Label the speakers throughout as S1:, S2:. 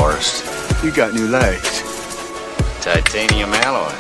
S1: Forrest.
S2: You got new legs.
S1: Titanium alloy.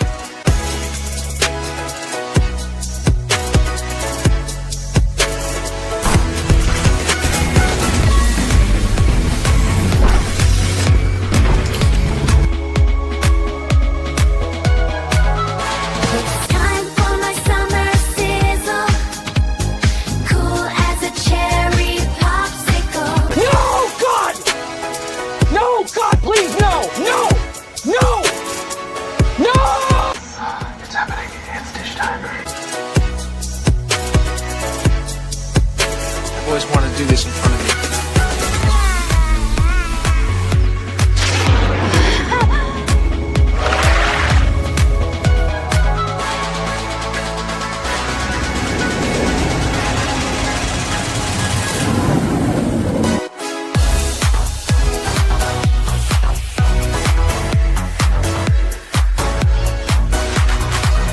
S3: Always want to do this in front of you.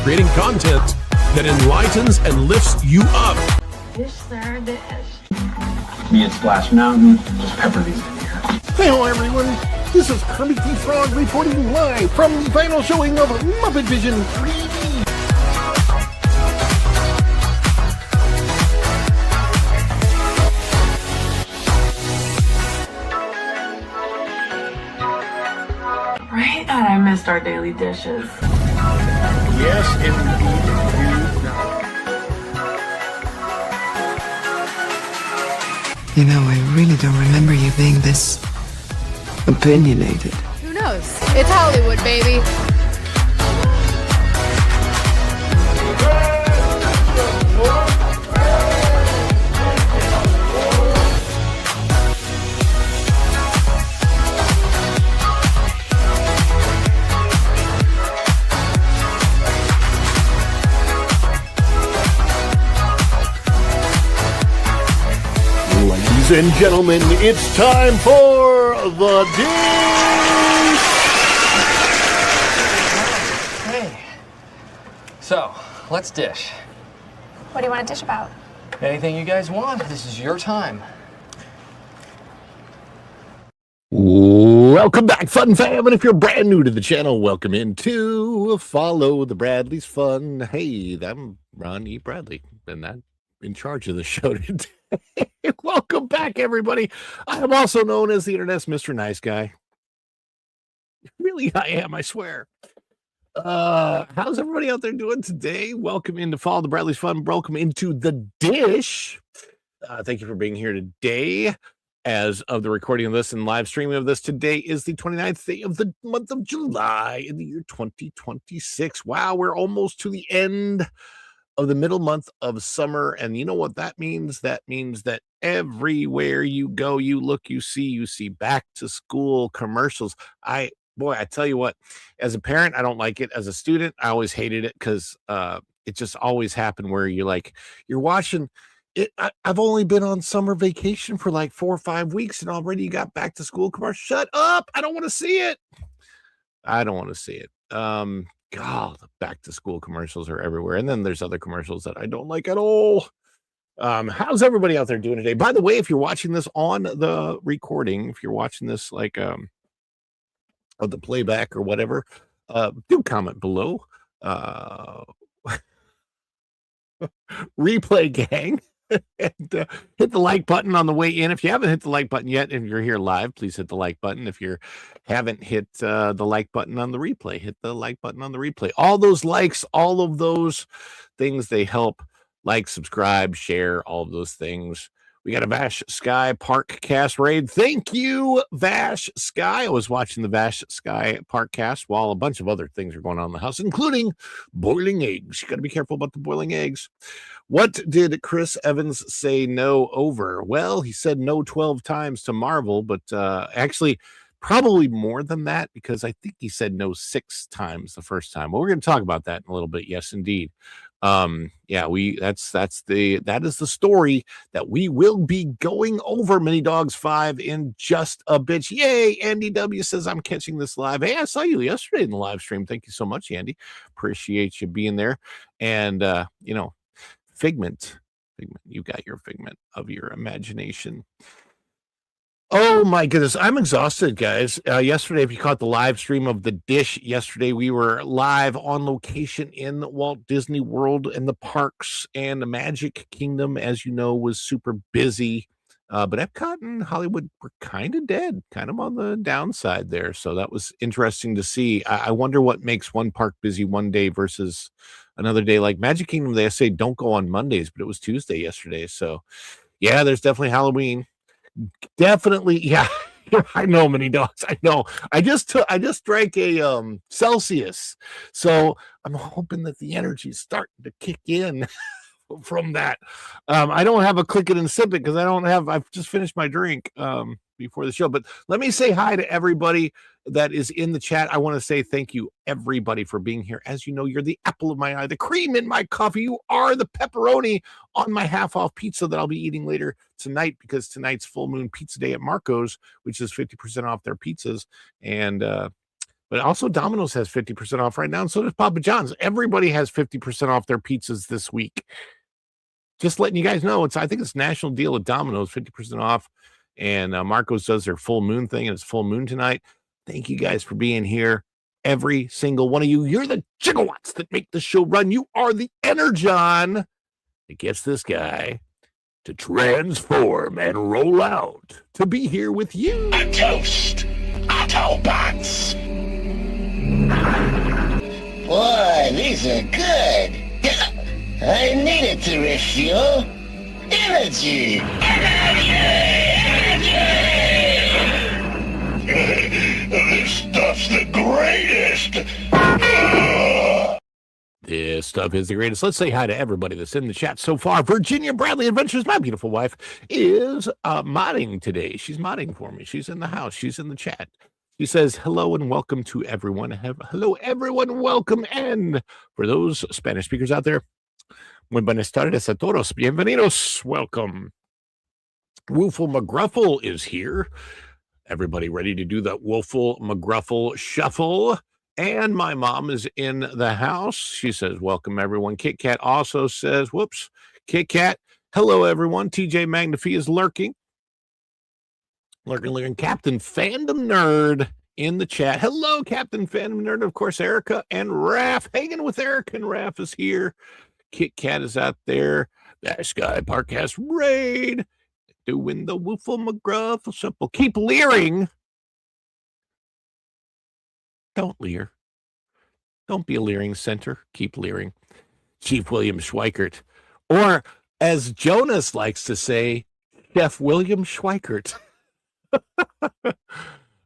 S4: Creating content that enlightens and lifts you up.
S5: Dish, sir, dish.
S6: Me at Splash Mountain, just pepper these in here.
S7: Hello everyone, this is Kermit the Frog reporting live from the final showing of Muppet Vision 3D.
S5: Right? God, I missed our daily dishes.
S7: Yes, indeed.
S8: You know, I really don't remember you being this opinionated.
S9: Who knows? It's Hollywood, baby.
S7: Ladies and gentlemen, it's time for the dish!
S3: Hey. So, let's dish.
S9: What do you want to dish about?
S3: Anything you guys want. This is your time.
S7: Welcome back, Fun Fam, and if you're brand new to the channel, welcome into Follow the Bradley's Fun. Hey, I'm Ron E. Bradley, and I'm in charge of the show today. Welcome back, everybody. I am also known as the internet's Mr. Nice Guy. Really, I am, I swear. How's everybody out there doing today? Welcome into Follow the Bradley's Fun. Welcome into the dish. Thank you for being here today. As of the recording of this and live streaming of this, today is the 29th day of the month of July in the year 2026. Wow, we're almost to the end of the middle month of summer. And you know what that means? That means that everywhere you go, you look, you see back to school commercials. I tell you what, as a parent, I don't like it. As a student, I always hated it because it just always happened where you're watching it. I've only been on summer vacation for like 4 or 5 weeks and already you got back to school commercials. Shut up. I don't want to see it. God, the back to school commercials are everywhere. And then there's other commercials that I don't like at all. How's everybody out there doing today? By the way, if you're watching this on the recording, if you're watching this like of the playback or whatever, do comment below. Replay gang. And hit the like button on the way in. If you haven't hit the like button yet, and you're here live, please hit the like button. If you haven't hit the like button on the replay, hit the like button on the replay. All those likes, all of those things, they help. Like, subscribe, share, all of those things. We got a Vash Sky Park Cast raid. Thank you, Vash Sky. I was watching the Vash Sky Park Cast while a bunch of other things are going on in the house, including boiling eggs. You got to be careful about the boiling eggs. What did Chris Evans say no over? Well, he said no 12 times to Marvel, but actually probably more than that, because I think he said no 6 times the first time. Well, we're going to talk about that in a little bit. Yes, indeed. Yeah, that is the story that we will be going over Mini Dogs 5 in just a bit. Yay! Andy W says I'm catching this live. Hey, I saw you yesterday in the live stream. Thank you so much, Andy. Appreciate you being there. And Figment, you got your figment of your imagination. Oh my goodness, I'm exhausted, guys. Yesterday, if you caught the live stream of the dish yesterday, we were live on location in Walt Disney World and the parks, and the Magic Kingdom, as you know, was super busy. But Epcot and Hollywood were kind of dead, kind of on the downside there. So that was interesting to see. I wonder what makes one park busy one day versus another day. Like Magic Kingdom, they say don't go on Mondays, but it was Tuesday yesterday. So yeah, there's definitely Halloween. Definitely, yeah. I know, many dogs. I know. I just drank a Celsius, so I'm hoping that the energy is starting to kick in from that. I don't have a Click It and Sip It because I've just finished my drink before the show. But let me say hi to everybody that is in the chat. I want to say thank you, everybody, for being here. As you know, you're the apple of my eye, the cream in my coffee. You are the pepperoni on my half-off pizza that I'll be eating later tonight, because tonight's full moon pizza day at Marco's, which is 50% off their pizzas. And but also Domino's has 50% off right now, and so does Papa John's. Everybody has 50% off their pizzas this week. Just letting you guys know, I think it's national deal at Domino's, 50% off. And Marco's does their full moon thing, and it's full moon tonight. Thank you guys for being here. Every single one of you. You're the gigawatts that make the show run. You are the energon that gets this guy to transform and roll out to be here with you.
S2: A toast, Autobots. Boy, these are good. I needed to refuel. Energy! This stuff's the greatest!
S7: This stuff is the greatest. Let's say hi to everybody that's in the chat so far. Virginia Bradley Adventures, my beautiful wife, is modding today. She's modding for me. She's in the house. She's in the chat. She says, hello and welcome to everyone. Hello, everyone. Welcome. And for those Spanish speakers out there, muy buenas tardes a todos. Bienvenidos. Welcome. Woofle McGruffle is here. Everybody ready to do that Woofle McGruffle shuffle. And my mom is in the house. She says, welcome, everyone. Kit Kat also says, whoops, Kit Kat. Hello, everyone. TJ Magnify is lurking. Lurking. Captain Fandom Nerd in the chat. Hello, Captain Fandom Nerd. Of course, Erica and Raph. Hanging with Erica and Raph is here. Kit Kat is out there. That Sky Parkcast Raid. Doing the Woofle McGruff simple. Keep leering. Don't leer. Don't be a leering center. Keep leering. Chief William Schweikert. Or, as Jonas likes to say, Chef William Schweikert.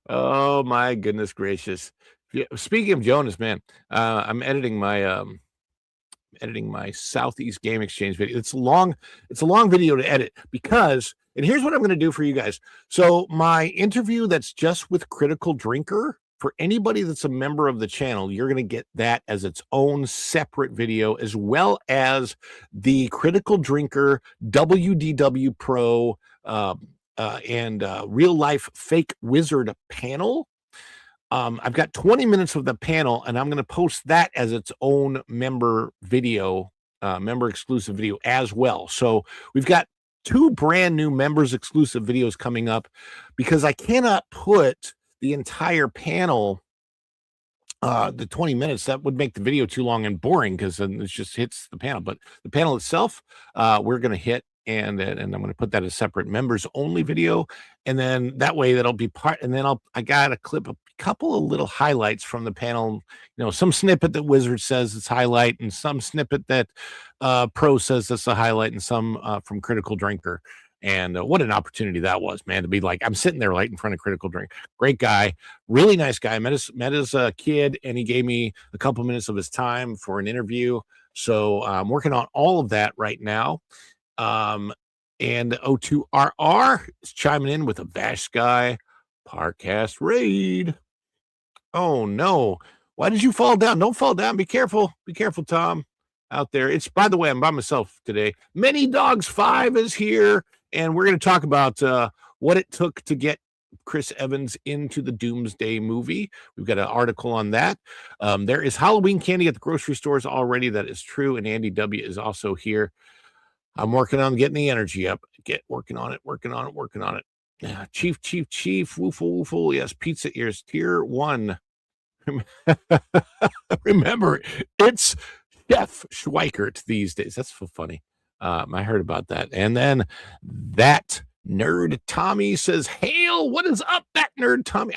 S7: Oh, my goodness gracious. Speaking of Jonas, man, I'm editing my Southeast Game Exchange video. It's a long video to edit because, and here's what I'm going to do for you guys. So my interview that's just with Critical Drinker, for anybody that's a member of the channel, you're going to get that as its own separate video, as well as the Critical Drinker WDW Pro and Real Life Fake Wizard panel. I've got 20 minutes of the panel, and I'm going to post that as its own member video, member exclusive video as well. So we've got 2 brand new members exclusive videos coming up, because I cannot put the entire panel, the 20 minutes, that would make the video too long and boring, because then it just hits the panel. But the panel itself, we're going to hit, and I'm going to put that as separate members only video, and then that way that'll be part. And then I got a clip, a couple of little highlights from the panel. You know, some snippet that Wizard says it's highlight, and some snippet that Pro says that's a highlight, and some from Critical Drinker. And what an opportunity that was, man, to be like, I'm sitting there right in front of Critical Drink. Great guy, really nice guy. Met his kid, and he gave me a couple minutes of his time for an interview. So I'm working on all of that right now. And O2RR is chiming in with a Bash Sky Parkcast Raid. Oh no, why did you fall down? Don't fall down. Be careful, Tom, out there. It's, by the way, I'm by myself today. Many Dogs 5 is here, and we're going to talk about what it took to get Chris Evans into the Doomsday movie. We've got an article on that. There is Halloween candy at the grocery stores already. That is true. And Andy W is also here. I'm working on getting the energy up. Working on it. Chief, Woofle. Yes, Pizza Ears, tier 1. Remember, it's Chef Schweikert these days. That's so funny. I heard about that. And then that nerd Tommy says, "Hail, what is up, that nerd Tommy?"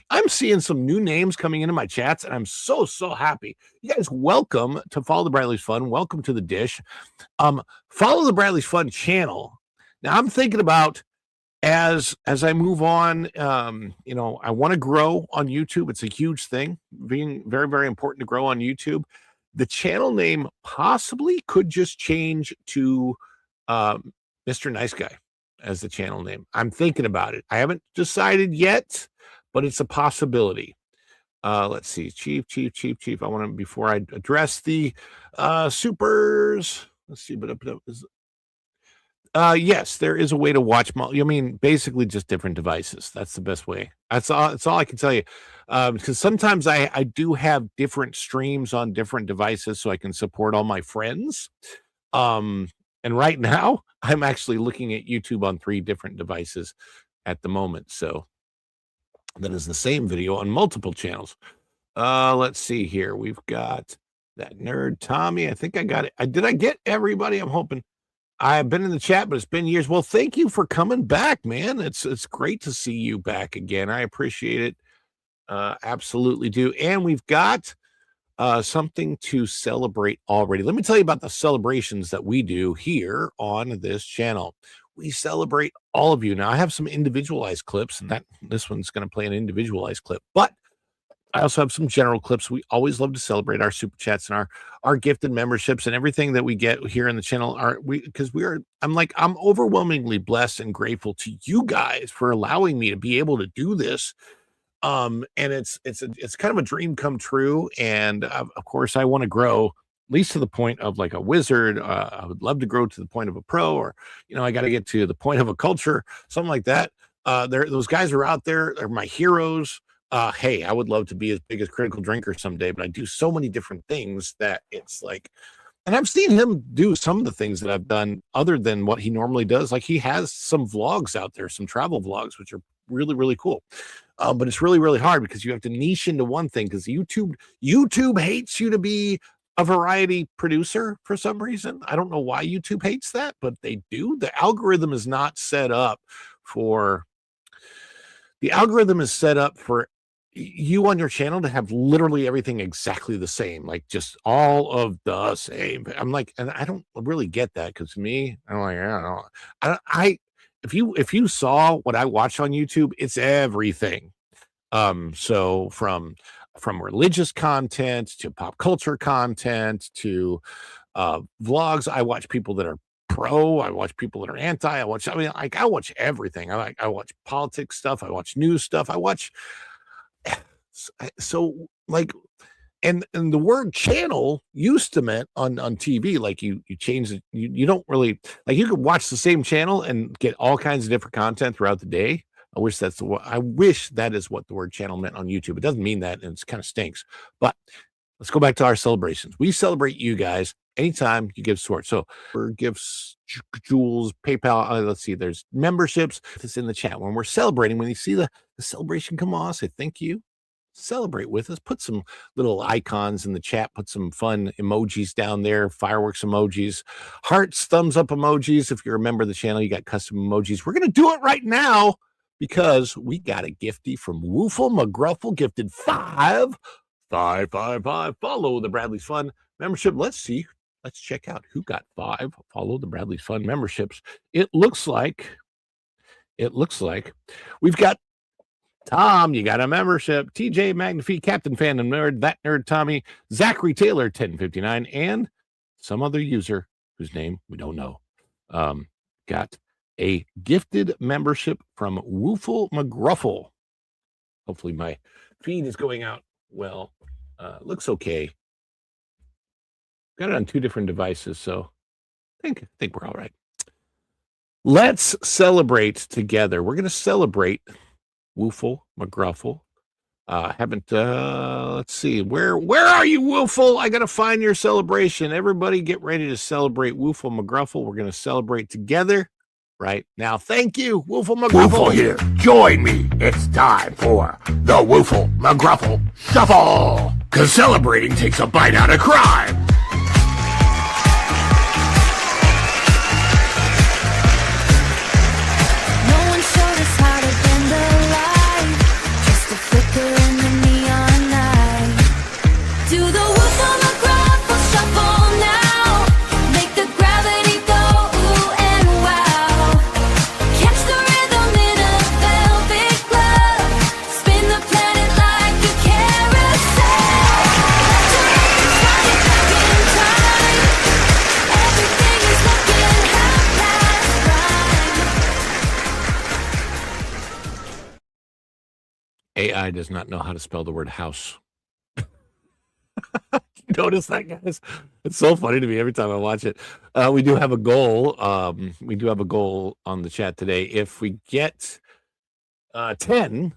S7: I'm seeing some new names coming into my chats, and I'm so happy. You guys, welcome to Follow the Bradley's Fun. Welcome to the dish. Follow the Bradley's Fun channel. Now, I'm thinking about as I move on, I want to grow on YouTube. It's a huge thing, being very, very important to grow on YouTube. The channel name possibly could just change to Mr. Nice Guy as the channel name. I'm thinking about it. I haven't decided yet, but it's a possibility. Let's see. Chief. I want to, before I address the supers, let's see. Yes, there is a way to watch. Basically just different devices. That's the best way. That's all I can tell you. Because sometimes I do have different streams on different devices so I can support all my friends. And right now I'm actually looking at YouTube on 3 different devices at the moment. So that is the same video on multiple channels. Let's see here. We've got that nerd Tommy. I think I got it. Did I get everybody? I'm hoping. I've been in the chat, but it's been years. Well, thank you for coming back, man. It's great to see you back again. I appreciate it. Absolutely do. And we've got something to celebrate already. Let me tell you about the celebrations that we do here on this channel. We celebrate all of you. Now, I have some individualized clips, and this one's going to play an individualized clip, but I also have some general clips. We always love to celebrate our super chats and our gifted memberships and everything that we get here in the channel. I'm overwhelmingly blessed and grateful to you guys for allowing me to be able to do this. And it's kind of a dream come true. And of course, I want to grow at least to the point of like a wizard. I would love to grow to the point of a pro, or I got to get to the point of a culture, something like that. Those guys are out there. They're my heroes. Hey, I would love to be as big as Critical Drinker someday, but I do so many different things that it's like, and I've seen him do some of the things that I've done other than what he normally does. Like, he has some vlogs out there, some travel vlogs, which are really, really cool. But it's really, really hard because you have to niche into one thing, because YouTube hates you to be a variety producer for some reason. I don't know why YouTube hates that, but they do. The algorithm is not set up for you on your channel to have literally everything exactly the same, like just all of the same. I'm like, and I don't really get that, because to me, I'm like, I don't know. If you saw what I watch on YouTube, it's everything. So from religious content to pop culture content to vlogs, I watch people that are pro, I watch people that are anti, I watch everything. I watch politics stuff, I watch news stuff, and the word channel used to mean on TV, like you change it, you don't really, like, you could watch the same channel and get all kinds of different content throughout the day. I wish that is what the word channel meant on YouTube. It doesn't mean that, and it kind of stinks. But let's go back to our celebrations. We celebrate you guys anytime you give support. So for gifts, jewels, PayPal, let's see, there's memberships. It's in the chat. When we're celebrating, when you see the celebration come on, say thank you. Celebrate with us. Put some little icons in the chat. Put some fun emojis down there, fireworks emojis, hearts, thumbs up emojis. If you're a member of the channel, you got custom emojis. We're going to do it right now because we got a gifty from Woofle McGruffle, gifted 5. Follow the Bradley's Fun membership. Let's check out who got 5 Follow the Bradley's Fun memberships. It looks like we've got Tom, you got a membership. TJ Magnify, Captain Fandom Nerd, That Nerd Tommy, Zachary Taylor, 1059, and some other user whose name we don't know. Got a gifted membership from Woofle McGruffle. Hopefully my feed is going out well. Looks okay. Got it on 2 different devices, so I think we're all right. Let's celebrate together. We're going to celebrate Woofle McGruffle. Let's see, where are you, Woofle? I gotta find your celebration. Everybody get ready to celebrate Woofle McGruffle. We're gonna celebrate together. right? Now, thank you, Woofle McGruffle.
S2: Woofle here. Join me. It's time for the Woofle McGruffle Shuffle. Cause celebrating takes a bite out of crime.
S10: No one showed us how to bend the light, just a flicker in the neon night. Do the Woofle McGruffle shuffle now, make the gravity go ooh and wow. Catch the rhythm in a velvet glove, spin the planet like a carousel. Let your records find it back in time. Everything is looking half past prime.
S7: AI does not know how to spell the word house. Notice that, guys? It's so funny to me every time I watch it. We do have a goal. We do have a goal on the chat today. If we get 10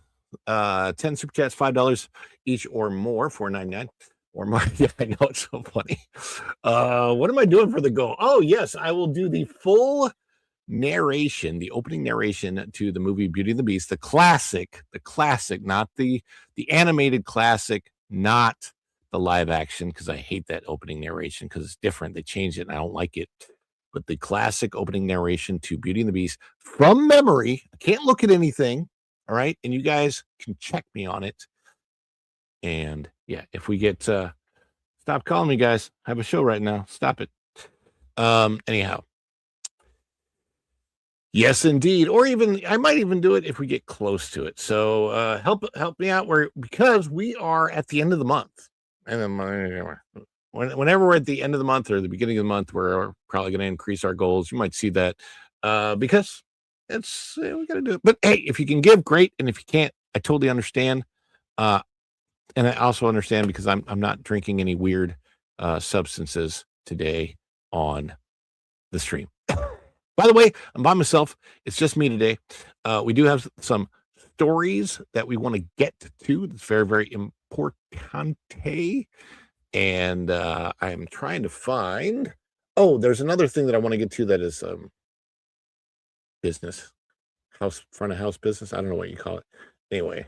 S7: super chats, $5 each or more, $4.99 or more. Yeah, I know, it's so funny. What am I doing for the goal? Oh, yes, I will do the full narration, the opening narration to the movie Beauty and the Beast, the classic, not the animated classic, not the live action, because I hate that opening narration because it's different. They changed it and I don't like it. But the classic opening narration to Beauty and the Beast from memory. I can't look at anything. All right. And you guys can check me on it. And yeah, if we get stop calling me, guys. I have a show right now. Stop it. Anyhow. Yes, indeed. Or even I might even do it if we get close to it. So help me out because we are at the end of the month. And then whenever we're at the end of the month or the beginning of the month, we're probably going to increase our goals. You might see that because it's we got to do it. But hey, if you can give, great. And if you can't, I totally understand. And I also understand because I'm not drinking any weird substances today on the stream. By the way, I'm by myself. It's just me today. We do have some stories that we want to get to. It's very, very importante. And I'm trying to find. Oh, there's another thing that I want to get to that is business, front of house business. I don't know what you call it. Anyway,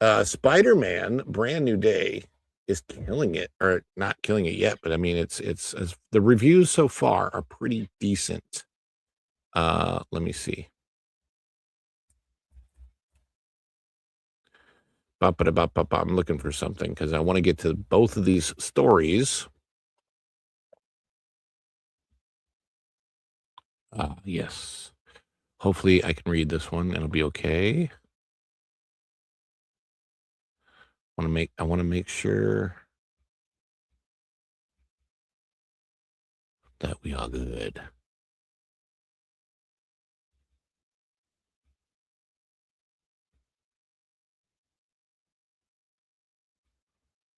S7: Spider-Man: Brand New Day is killing it, or not killing it yet, but I mean, it's the reviews so far are pretty decent. Let me see. I'm looking for something because I want to get to both of these stories. Yes. Hopefully I can read this one and it'll be okay. I want to make sure that we are good.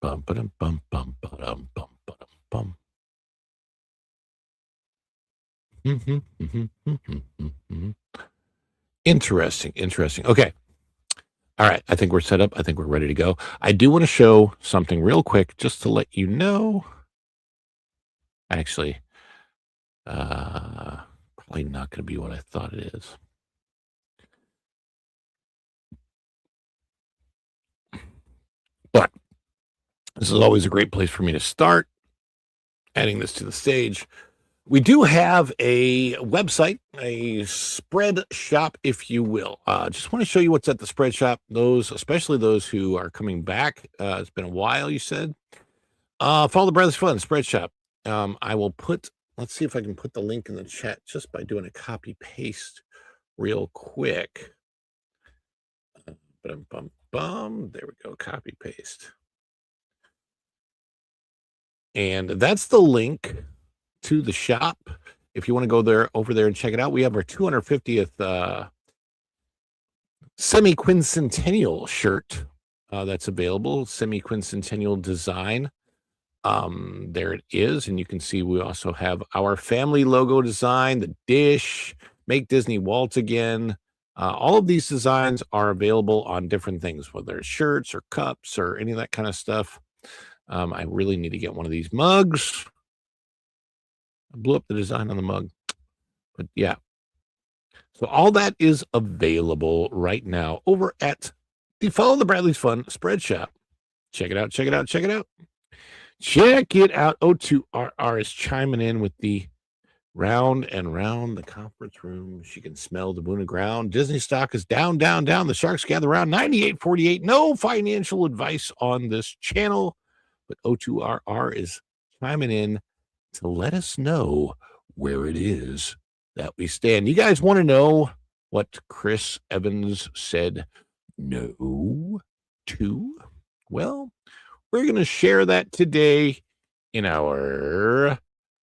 S7: Bum bum bum bum bum bum bum. Interesting. Okay. All right. I think we're set up. I think we're ready to go. I do want to show something real quick just to let you know. Actually, probably not going to be what I thought it is. But this is always a great place for me to start. Adding this to the stage. We do have a website, a spread shop, if you will. Just want to show you what's at the spread shop. Especially those who are coming back. It's been a while, you said. Follow the Bradley's Fun spread shop. I will let's see if I can put the link in the chat just by doing a copy paste real quick. There we go. Copy paste. And that's the link to the shop. If you want to go over there and check it out, we have our 250th semi-quincentennial shirt that's available. Semi-quincentennial design. There it is. And you can see we also have our family logo design, the dish, Make Disney Walt Again. All of these designs are available on different things, whether it's shirts or cups or any of that kind of stuff. I really need to get one of these mugs. I blew up the design on the mug. But yeah. So all that is available right now over at the Follow the Bradley's Fun spread shop. Check it out, check it out, check it out. Check it out. O2RR is chiming in with the round and round the conference room. She can smell the moon of ground. Disney stock is down, down, down. The Sharks gather around 98.48. No financial advice on this channel, but O2RR is chiming in to let us know where it is that we stand. You guys want to know what Chris Evans said no to? Well, we're going to share that today in our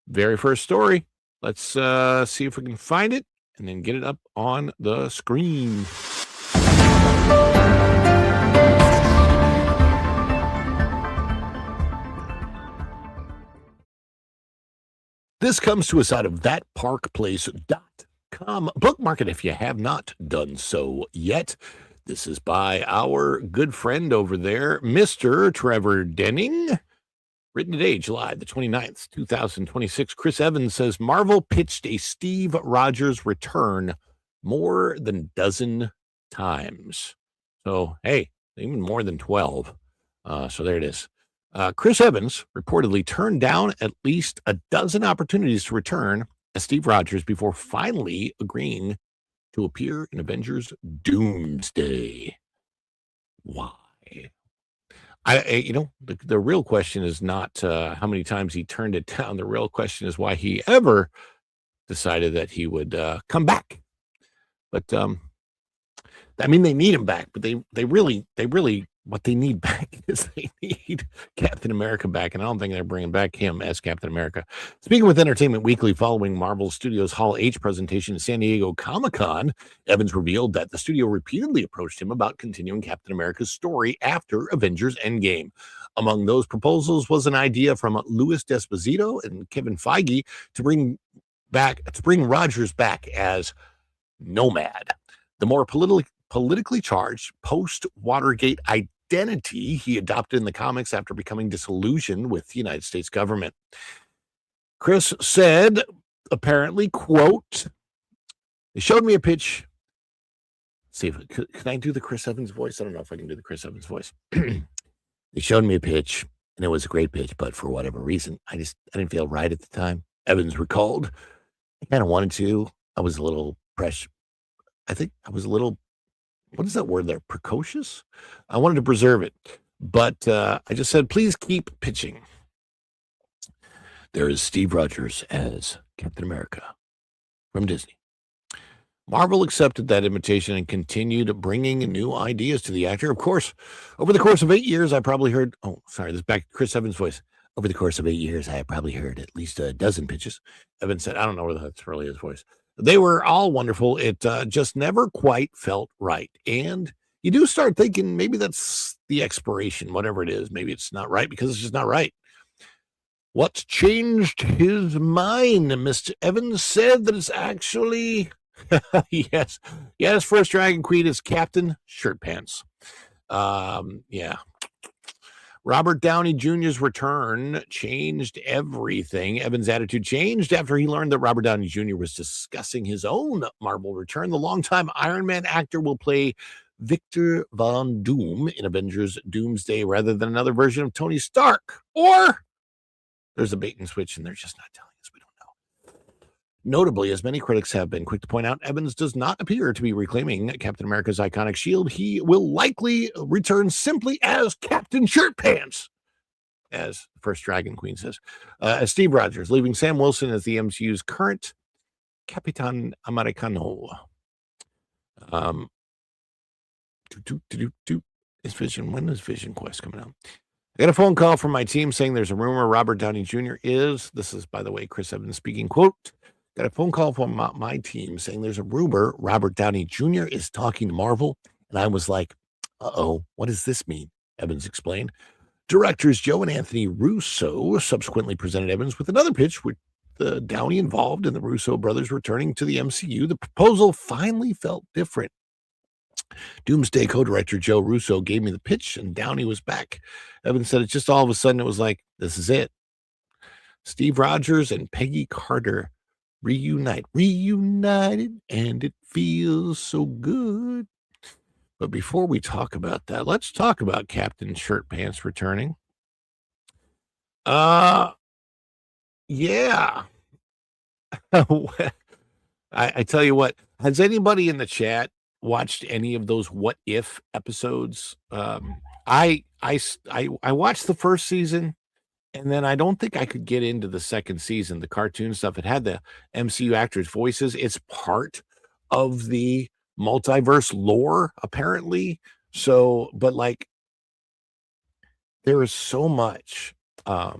S7: very first story. Let's see if we can find it and then get it up on the screen. This comes to us out of thatparkplace.com. Bookmark it if you have not done so yet. This is by our good friend over there, Mr. Trevor Denning. Written today, July the 29th, 2026. Chris Evans says Marvel pitched a Steve Rogers return more than a dozen times. So, hey, even more than 12. So there it is. Chris Evans reportedly turned down at least a dozen opportunities to return as Steve Rogers before finally agreeing to appear in Avengers Doomsday. Why? The real question is not how many times he turned it down. The real question is why he ever decided that he would come back. But I mean, they need him back, but they really, what they need back is they need Captain America back, and I don't think they're bringing back him as Captain America. Speaking with Entertainment Weekly following Marvel Studios Hall H presentation at San Diego Comic-Con, Evans revealed that the studio repeatedly approached him about continuing Captain America's story after Avengers Endgame. Among those proposals was an idea from Louis D'Esposito and Kevin Feige to bring Rogers back as Nomad, the more politically charged post-Watergate identity he adopted in the comics after becoming disillusioned with the United States government. Chris said, apparently, quote, they showed me a pitch. See if can I do the Chris Evans voice? I don't know if I can do the Chris Evans voice. They showed me a pitch, and it was a great pitch, but for whatever reason, I didn't feel right at the time. Evans recalled, I kind of wanted to. I was a little fresh. I think I was a little, what is that word there? Precocious? I wanted to preserve it, but I just said, please keep pitching. There is Steve Rogers as Captain America from Disney. Marvel accepted that invitation and continued bringing new ideas to the actor. Of course, over the course of 8 years, I probably heard, this is back to Chris Evans' voice. Over the course of 8 years, I probably heard at least a dozen pitches. Evans said, I don't know whether that's really his voice. They were all wonderful. It just never quite felt right. And you do start thinking maybe that's the expiration, whatever it is. Maybe it's not right because it's just not right. What's changed his mind? Mr. Evans said that it's actually, yes, first Dragon Queen is Captain Shirtpants. Yeah. Robert Downey Jr.'s return changed everything. Evans' attitude changed after he learned that Robert Downey Jr. was discussing his own Marvel return. The longtime Iron Man actor will play Victor Von Doom in Avengers Doomsday rather than another version of Tony Stark. Or there's a bait and switch and they're just not telling us. We don't know. Notably, as many critics have been quick to point out, Evans does not appear to be reclaiming Captain America's iconic shield. He will likely return simply as Captain Shirtpants, as the first Dragon Queen says, as Steve Rogers, leaving Sam Wilson as the MCU's current Capitan Americano. Is Vision? When is Vision Quest coming out? I got a phone call from my team saying there's a rumor Robert Downey Jr. this is, by the way, Chris Evans speaking, quote, got a phone call from my team saying there's a rumor Robert Downey Jr. is talking to Marvel. And I was like, uh-oh, what does this mean? Evans explained. Directors Joe and Anthony Russo subsequently presented Evans with another pitch with the Downey involved and the Russo brothers returning to the MCU. The proposal finally felt different. Doomsday co-director Joe Russo gave me the pitch and Downey was back. Evans said it just all of a sudden it was like, this is it. Steve Rogers and Peggy Carter reunited, and it feels so good. But before we talk about that, let's talk about Captain Shirt Pants returning. Yeah. I tell you what, has anybody in the chat watched any of those What If episodes? I watched the first season, and then I don't think I could get into the second season, the cartoon stuff. It had the MCU actors' voices. It's part of the multiverse lore, apparently. So, but like, there is so much. I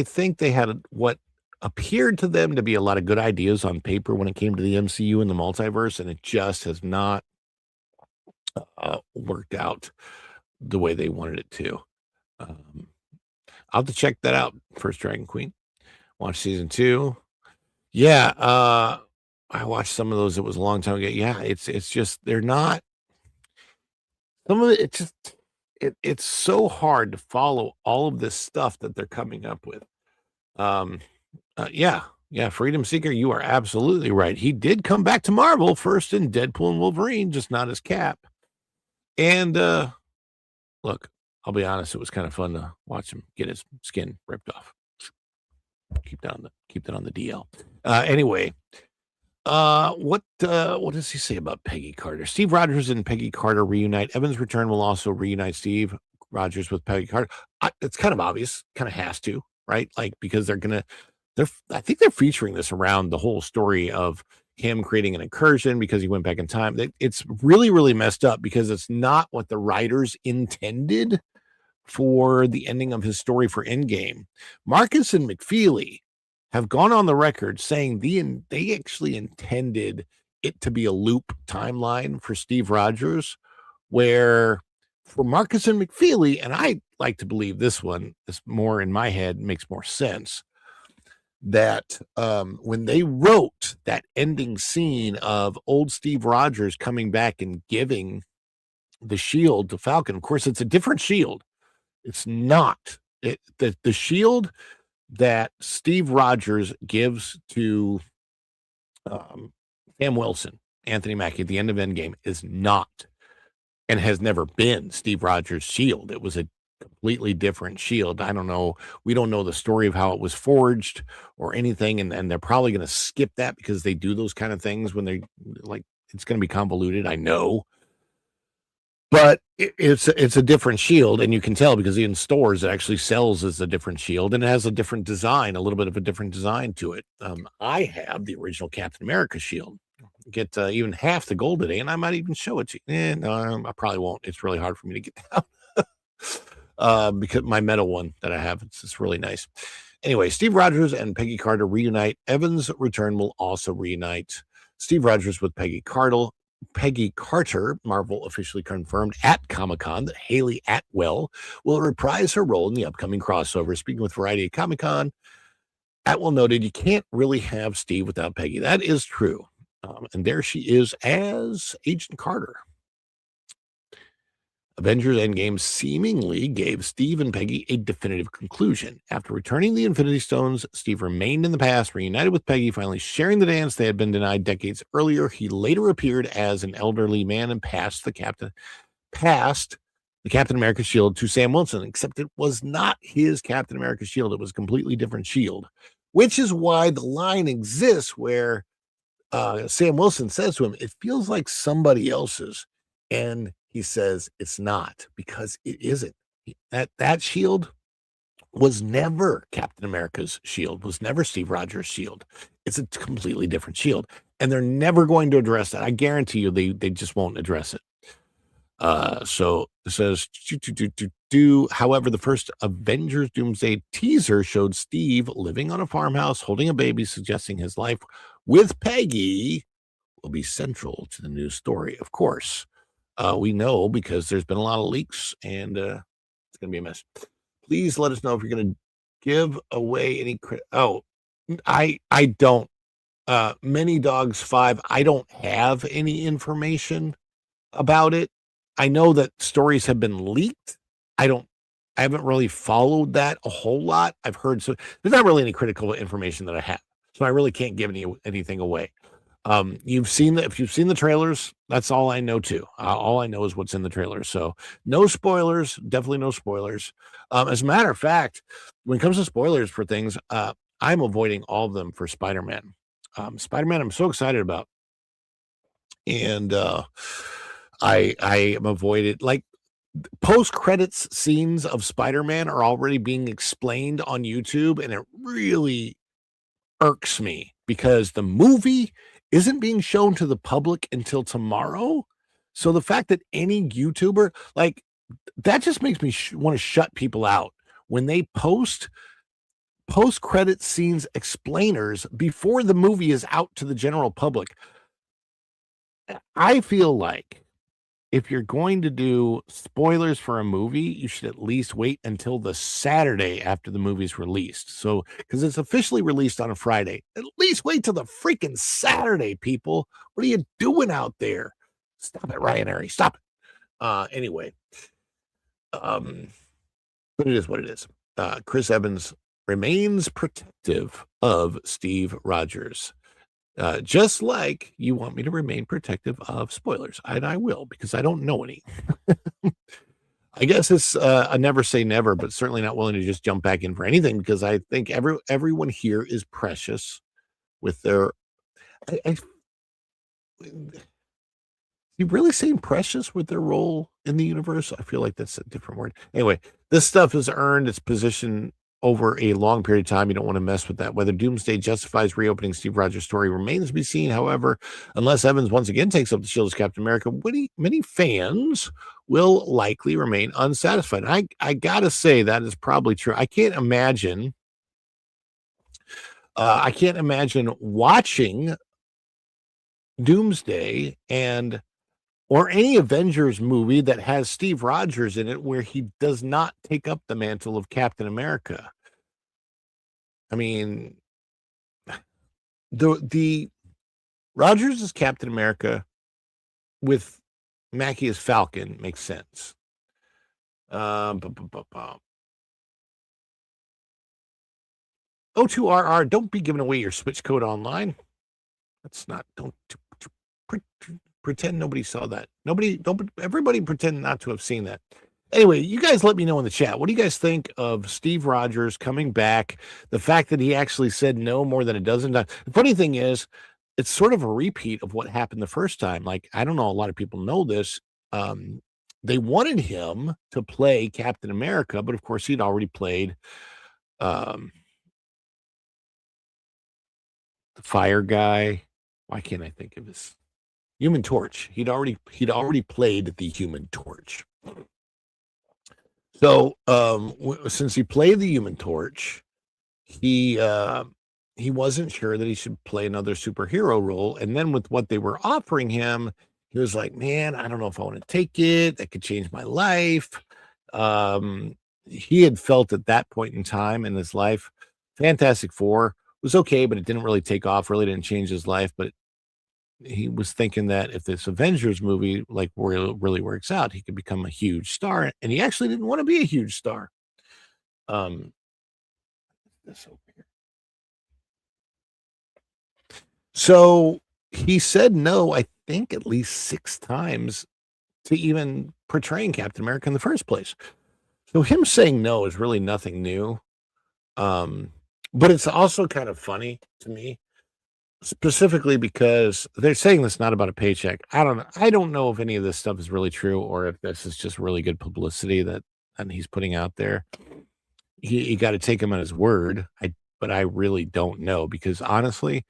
S7: think they had what appeared to them to be a lot of good ideas on paper when it came to the MCU and the multiverse, and it just has not worked out the way they wanted it to. I'll have to check that out. First Dragon Queen. Watch season 2. Yeah, I watched some of those. It was a long time ago. Yeah, it's just they're not. Some of it, it's just it's so hard to follow all of this stuff that they're coming up with. Yeah, Freedom Seeker, you are absolutely right. He did come back to Marvel first in Deadpool and Wolverine, just not as Cap. And look, I'll be honest, it was kind of fun to watch him get his skin ripped off. Keep that on the DL. Anyway, what does he say about Peggy Carter? Steve Rogers and Peggy Carter reunite. Evan's return will also reunite Steve Rogers with Peggy Carter. It's kind of obvious, kind of has to, right? Like, because I think they're featuring this around the whole story of him creating an incursion because he went back in time. It's really, really messed up because it's not what the writers intended for the ending of his story for Endgame. Marcus and McFeely have gone on the record saying they actually intended it to be a loop timeline for Steve Rogers, where for Marcus and McFeely, and I like to believe this one is more in my head, makes more sense, that when they wrote that ending scene of old Steve Rogers coming back and giving the shield to Falcon, of course, it's a different shield. It's not the shield that Steve Rogers gives to Sam Wilson, Anthony Mackie at the end of Endgame is not and has never been Steve Rogers' shield. It was a completely different shield. I don't know. We don't know the story of how it was forged or anything. And they're probably going to skip that because they do those kind of things when they like, it's going to be convoluted. I know. But it's a different shield, and you can tell because in stores it actually sells as a different shield, and it has a different design, a little bit of a different design to it. I have the original Captain America shield. Get even half the gold today, and I might even show it to you. No, I probably won't. It's really hard for me to get down because my metal one that I have, it's really nice. Anyway, Steve Rogers and Peggy Carter reunite. Evan's return will also reunite Steve Rogers with Peggy Carter. Marvel officially confirmed at Comic-Con that Haley Atwell will reprise her role in the upcoming crossover. Speaking with Variety at Comic-Con, Atwell noted, "You can't really have Steve without Peggy." That is true. And there she is as Agent Carter. Avengers Endgame seemingly gave Steve and Peggy a definitive conclusion. After returning the Infinity Stones, Steve remained in the past, reunited with Peggy, finally sharing the dance they had been denied decades earlier. He later appeared as an elderly man and passed the Captain America shield to Sam Wilson, except it was not his Captain America shield. It was a completely different shield, which is why the line exists where Sam Wilson says to him, "It feels like somebody else's." And he says it's not, because it isn't. That shield was never Captain America's shield, was never Steve Rogers' shield. It's a completely different shield. And they're never going to address that. I guarantee you they just won't address it. So it says, however, the first Avengers Doomsday teaser showed Steve living on a farmhouse, holding a baby, suggesting his life with Peggy will be central to the new story. Of course, we know because there's been a lot of leaks, and it's going to be a mess. Please let us know if you're going to give away any credit. Oh, I don't. Many Dogs 5, I don't have any information about it. I know that stories have been leaked. I haven't really followed that a whole lot. I've heard, so there's not really any critical information that I have. so I really can't give anything away. If you've seen the trailers, that's all I know too. All I know is what's in the trailers. So no spoilers, definitely no spoilers. As a matter of fact, when it comes to spoilers for things, I'm avoiding all of them for Spider-Man. Spider-Man, I'm so excited about, and I am avoided. Like, post credits scenes of Spider-Man are already being explained on YouTube, and it really irks me because the movie isn't being shown to the public until tomorrow. So the fact that any YouTuber, like, that just makes me want to shut people out when they post credit scenes explainers before the movie is out to the general public. I feel like if you're going to do spoilers for a movie, you should at least wait until the Saturday after the movie's released. So, because it's officially released on a Friday, at least wait till the freaking Saturday, people. What are you doing out there? Stop it, Ryan Airy. Stop it. Anyway, but it is what it is. Chris Evans remains protective of Steve Rogers. Just like you want me to remain protective of spoilers, and I will, because I don't know any. I guess it's a never say never, but certainly not willing to just jump back in for anything, because I think everyone here is precious with their. You really saying precious with their role in the universe? I feel like that's a different word. Anyway, this stuff has earned its position over a long period of time. You don't want to mess with that. Whether Doomsday justifies reopening Steve Rogers' story remains to be seen. However, unless Evans once again takes up the shield as Captain America, many fans will likely remain unsatisfied. I gotta say that is probably true. I can't imagine watching Doomsday or any Avengers movie that has Steve Rogers in it where he does not take up the mantle of Captain America. I mean, the Rogers as Captain America with Mackie as Falcon makes sense. O2RR, don't be giving away your Switch code online. That's not, don't pretend nobody saw that. Everybody pretend not to have seen that. Anyway, you guys let me know in the chat. What do you guys think of Steve Rogers coming back? The fact that he actually said no more than a dozen times. The funny thing is, it's sort of a repeat of what happened the first time. Like, I don't know, a lot of people know this. They wanted him to play Captain America, but of course he'd already played the fire guy. Why can't I think of his Human Torch? He'd already played the Human Torch. So since he played the Human Torch, he wasn't sure that he should play another superhero role. And then with what they were offering him, he was like, man, I don't know if I want to take it. That could change my life. He had felt at that point in time in his life, Fantastic Four was okay, but it didn't really take off, really didn't change his life. But he was thinking that if this Avengers movie really works out, he could become a huge star. And he actually didn't want to be a huge star. This over here. So he said no, I think at least 6 times to even portraying Captain America in the first place. So him saying no is really nothing new. But it's also kind of funny to me, specifically because they're saying this not about a paycheck. I don't know if any of this stuff is really true or if this is just really good publicity that he's putting out there. You got to take him on his word. But I really don't know, because honestly,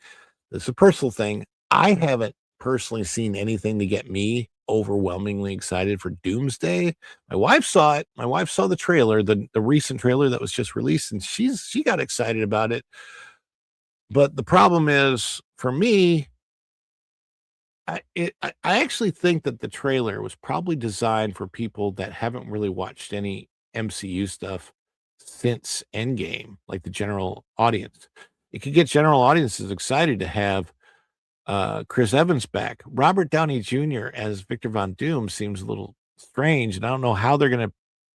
S7: it's a personal thing. I haven't personally seen anything to get me overwhelmingly excited for Doomsday. My wife saw it. My wife saw the trailer, the recent trailer that was just released, and she got excited about it. But the problem is, for me, I actually think that the trailer was probably designed for people that haven't really watched any MCU stuff since Endgame, like the general audience. It could get general audiences excited to have Chris Evans back. Robert Downey Jr. as Victor Von Doom seems a little strange, and I don't know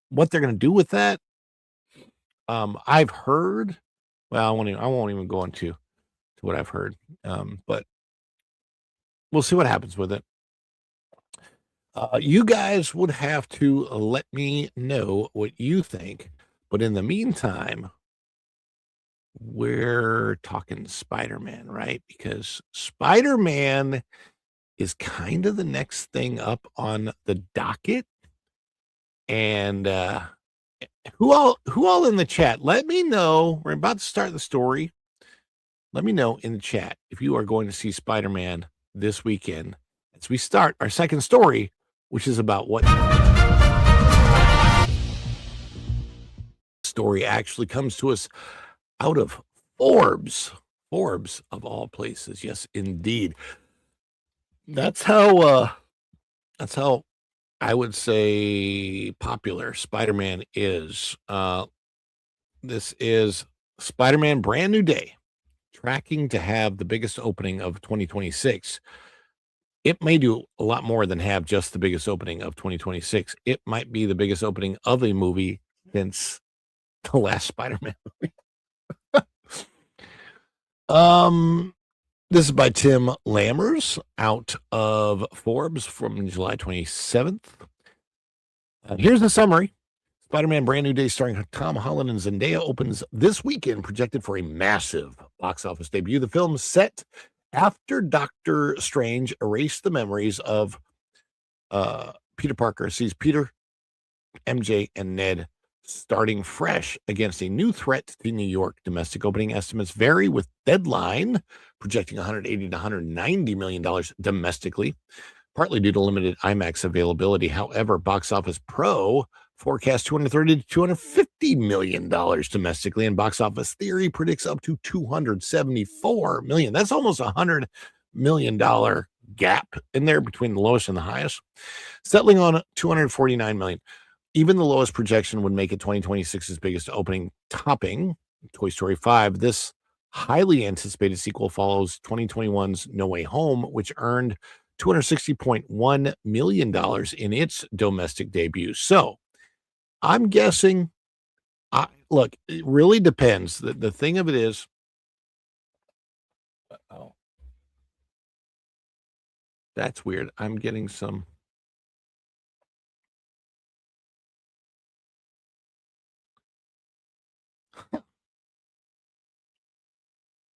S7: what they're gonna do with that. I've heard. Well, I won't even go into what I've heard. But we'll see what happens with it. You guys would have to let me know what you think. But in the meantime, we're talking Spider-Man, right? Because Spider-Man is kind of the next thing up on the docket. And who all in the chat? Let me know. We're about to start the story. Let me know in the chat if you are going to see Spider-Man this weekend as we start our second story, which is about what story actually comes to us out of Forbes of all places. Yes, indeed. That's how I would say popular Spider-Man is. This is Spider-Man Brand New Day, tracking to have the biggest opening of 2026. It may do a lot more than have just the biggest opening of 2026. It might be the biggest opening of a movie since the last Spider-Man movie. This is by Tim Lammers out of Forbes from July 27th. Here's the summary. Spider-Man Brand New Day starring Tom Holland and Zendaya opens this weekend, projected for a massive box office debut. The film set after Doctor Strange erased the memories of Peter Parker, sees Peter, MJ, and Ned starting fresh against a new threat to New York. Domestic opening estimates vary, with Deadline projecting $180 to $190 million domestically, partly due to limited IMAX availability. However, Box Office Pro forecasts $230 to $250 million domestically, and Box Office Theory predicts up to $274 million. That's almost $100 million gap in there between the lowest and the highest, settling on $249 million. Even the lowest projection would make it 2026's biggest opening, topping Toy Story 5. This highly anticipated sequel follows 2021's No Way Home, which earned $260.1 million in its domestic debut. So I'm guessing, look, it really depends. The thing of it is, that's weird. I'm getting some.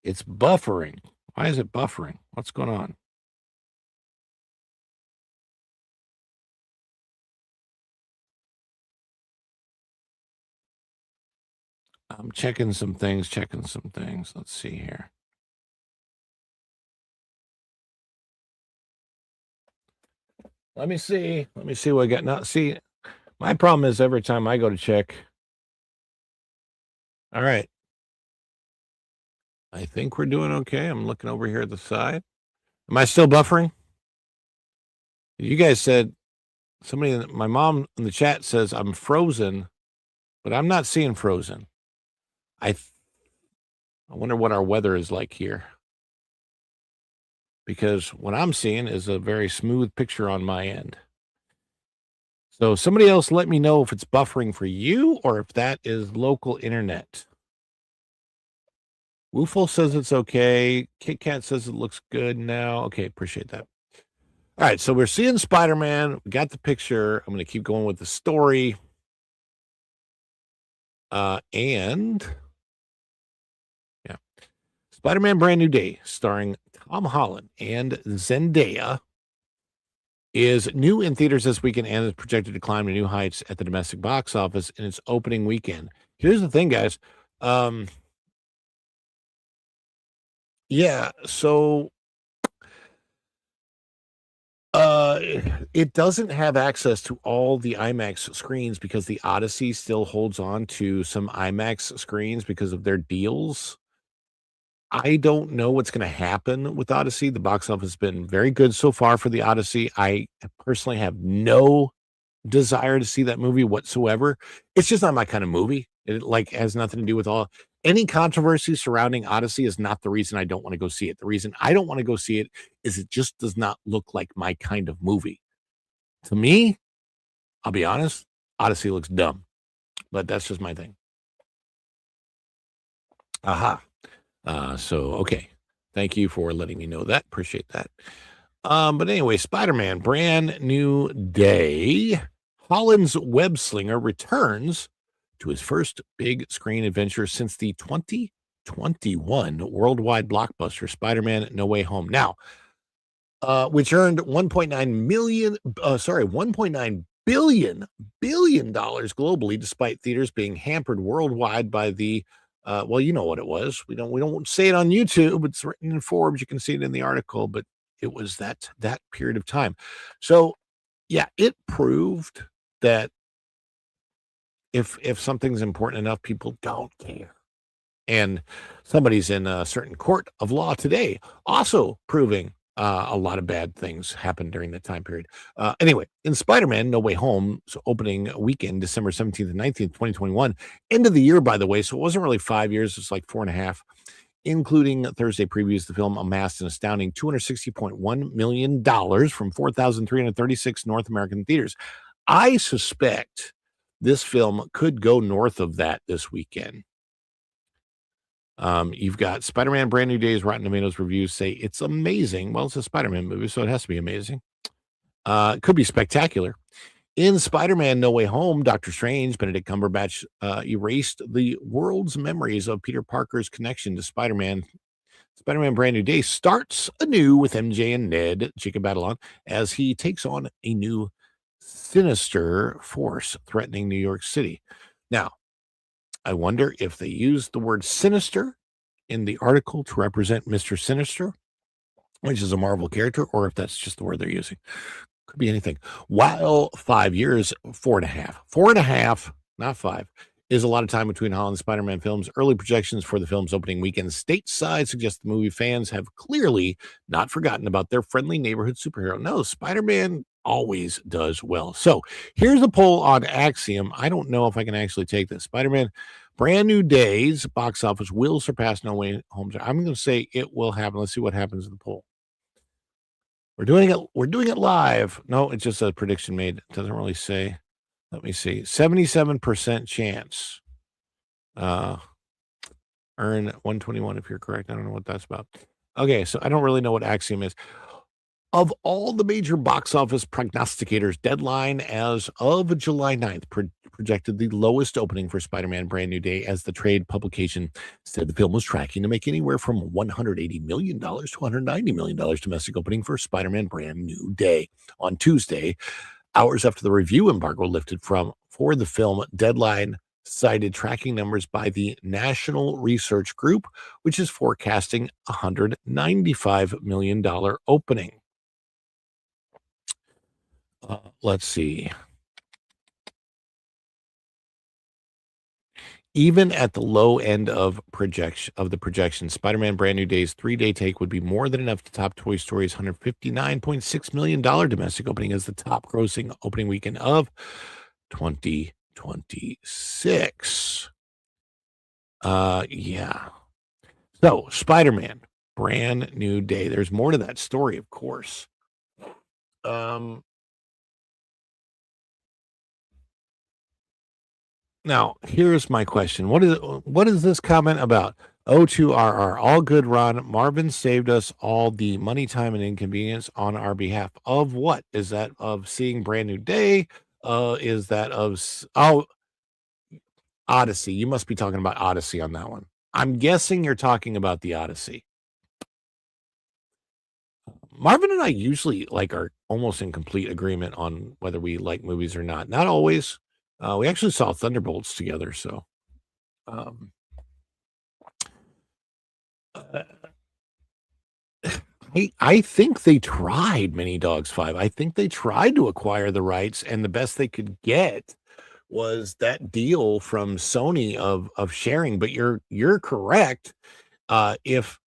S7: It's buffering. Why is it buffering? What's going on? I'm checking some things. Let's see here. Let me see what I got. Now, see, my problem is every time I go to check. All right. I think we're doing okay. I'm looking over here at the side. Am I still buffering? You guys said, my mom in the chat says I'm frozen, but I'm not seeing frozen. I wonder what our weather is like here, because what I'm seeing is a very smooth picture on my end. So somebody else let me know if it's buffering for you or if that is local internet. Woofle says it's okay. Kit Kat says it looks good now. Okay, appreciate that. All right, so we're seeing Spider-Man. We got the picture. I'm going to keep going with the story. And yeah, Spider-Man Brand New Day, starring Tom Holland and Zendaya, is new in theaters this weekend and is projected to climb to new heights at the domestic box office in its opening weekend. Here's the thing, guys. Yeah, so it doesn't have access to all the IMAX screens because the Odyssey still holds on to some IMAX screens because of their deals. I don't know what's going to happen with Odyssey. The box office has been very good so far for the Odyssey. I personally have no desire to see that movie whatsoever. It's just not my kind of movie. It has nothing to do with any controversy surrounding Odyssey is not the reason I don't want to go see it. The reason I don't want to go see it is it just does not look like my kind of movie. To me, I'll be honest, Odyssey looks dumb, but that's just my thing. Aha. So, okay. Thank you for letting me know that. Appreciate that. But anyway, Spider-Man, brand new day. Holland's web slinger returns to his first big screen adventure since the 2021 worldwide blockbuster Spider-Man No Way Home. Now, which earned $1.9 billion globally, despite theaters being hampered worldwide by the well, you know what it was. We don't say it on YouTube. It's written in Forbes. You can see it in the article, but it was that period of time. So yeah, it proved that if something's important enough, people don't care. And somebody's in a certain court of law today also proving a lot of bad things happened during that time period. Anyway, in Spider-Man No Way Home, so opening weekend, December 17th and 19th, 2021, end of the year, by the way, so it wasn't really 5 years, it's like 4.5, including Thursday previews, the film amassed an astounding $260.1 million from 4,336 North American theaters. I suspect this film could go north of that this weekend. You've got Spider-Man Brand New Days. Rotten Tomatoes reviews say it's amazing. Well, it's a Spider-Man movie, so it has to be amazing. It could be spectacular. In Spider-Man No Way Home, Doctor Strange, Benedict Cumberbatch erased the world's memories of Peter Parker's connection to Spider-Man. Spider-Man Brand New Day starts anew with MJ and Ned, Jacob Batalon, as he takes on a new sinister force threatening New York City. Now, I wonder if they used the word sinister in the article to represent Mr. Sinister, which is a Marvel character, or if that's just the word they're using. Could be anything. While 5 years, 4.5, not 5, is a lot of time between Holland and Spider-Man films. Early projections for the film's opening weekend stateside suggest the movie fans have clearly not forgotten about their friendly neighborhood superhero. No, Spider-Man always does well. So here's a poll on Axiom. I don't know if I can actually take this. Spider-Man Brand New Days box office will surpass No Way Home. I'm going to say it will happen. Let's see what happens in the poll. We're doing it live. No, it's just a prediction made. It doesn't really say. Let me see. 77% chance. Earn 121 if you're correct. I don't know what that's about. Okay, so I don't really know what Axiom is. Of all the major box office prognosticators, Deadline, as of July 9th, projected the lowest opening for Spider-Man Brand New Day, as the trade publication said the film was tracking to make anywhere from $180 million to $190 million domestic opening for Spider-Man Brand New Day. On Tuesday, hours after the review embargo lifted for the film, Deadline cited tracking numbers by the National Research Group, which is forecasting $195 million opening. Let's see. Even at the low end of the projection, Spider-Man Brand New Day's 3-day take would be more than enough to top Toy Story's $159.6 million domestic opening as the top grossing opening weekend of 2026. Yeah. So, Spider-Man Brand New Day. There's more to that story, of course. Now, here's my question. What is this comment about? O2RR, all good, Ron. Marvin saved us all the money, time, and inconvenience on our behalf. Of what? Is that of seeing Brand New Day? Is that of Odyssey? You must be talking about Odyssey on that one. I'm guessing you're talking about the Odyssey. Marvin and I usually are almost in complete agreement on whether we like movies or not. Not always. We actually saw Thunderbolts together, so I think they tried Mini Dogs 5. I think they tried to acquire the rights, and the best they could get was that deal from Sony of sharing. But you're correct. If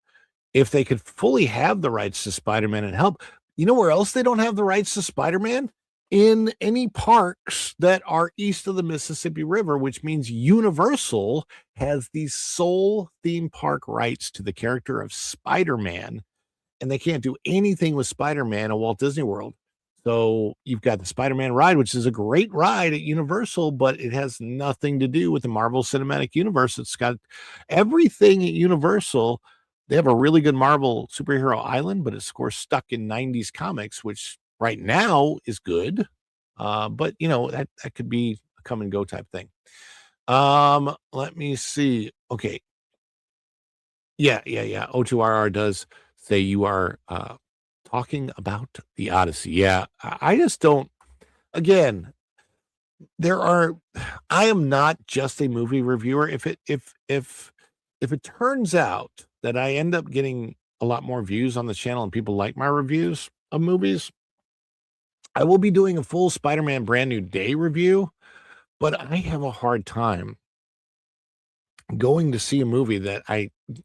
S7: they could fully have the rights to Spider-Man and help, you know where else they don't have the rights to Spider-Man? In any parks that are east of the Mississippi River, which means Universal has the sole theme park rights to the character of Spider-Man, and they can't do anything with Spider-Man at Walt Disney World. So you've got the Spider-Man ride, which is a great ride at Universal, but it has nothing to do with the Marvel Cinematic Universe. It's got everything at Universal they have a really good Marvel superhero island, but it's of course stuck in 90s comics, which right now is good. But you know, that could be a come and go type thing. Let me see. Okay. Yeah. O2RR does say you are talking about the Odyssey. Yeah, I just don't. Again, I am not just a movie reviewer. If it turns out that I end up getting a lot more views on the channel and people like my reviews of movies, I will be doing a full Spider-Man Brand New Day review. But I have a hard time going to see a movie that